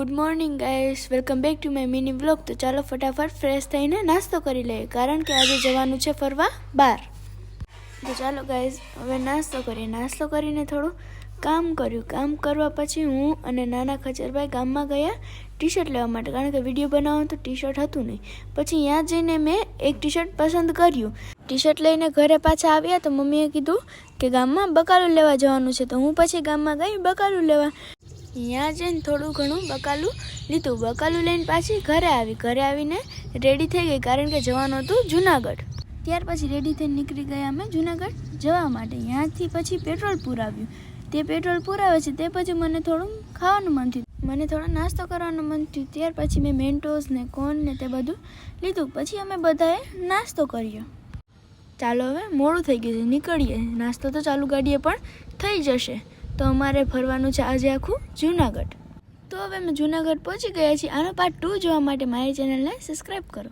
Good morning guys, welcome back to my mini vlog. તો ચાલો ફટાફટ ફ્રેશ થઈને નાસ્તો કરી લઈએ, કારણ કે આજે જવાનું છે ફરવા બહાર. તો ચાલો ગાઈસ હવે નાસ્તો કરીએ. નાસ્તો કરીને થોડું કામ કર્યું. કામ કરવા પછી હું અને નાના ખચરભાઈ ગામમાં ગયા ટી શર્ટ લેવા માટે, કારણ કે વિડીયો બનાવવાનું તો ટી શર્ટ હતું નહીં. પછી ત્યાં જઈને મેં એક ટી શર્ટ પસંદ કર્યું. ટી શર્ટ લઈને ઘરે પાછા આવ્યા તો મમ્મીએ કીધું કે ગામમાં બકાલું લેવા જવાનું છે. તો હું પછી ગામમાં ગઈ બકાલું લેવા. ત્યાં જઈને થોડું ઘણું બકાલું લીધું. બકાલું લઈને પાછી ઘરે આવી. ઘરે આવીને રેડી થઈ ગઈ, કારણ કે જવાનું હતું જુનાગઢ. ત્યાર પછી રેડી થઈને નીકળી ગયા અમે જુનાગઢ જવા માટે. ત્યાંથી પછી પેટ્રોલ પુરાવ્યું. તે પેટ્રોલ પુરાવે છે તે પછી મને થોડું ખાવાનું મન થયું, મને થોડો નાસ્તો કરવાનું મન થયું. ત્યાર પછી મેં મેન્ટોસ ને કોર્ન ને તે બધું લીધું. પછી અમે બધાએ નાસ્તો કર્યો. ચાલો હવે મોડું થઈ ગયું છે, નીકળીએ. નાસ્તો તો ચાલુ ગાડીએ પણ થઈ જશે. તો અમારે ફરવાનું છે આજે આખું જુનાગઢ. તો હવે અમે જુનાગઢ પહોંચી ગયા છીએ. આનો પાર્ટ 2 જોવા માટે મારી ચેનલને સબસ્ક્રાઈબ કરો.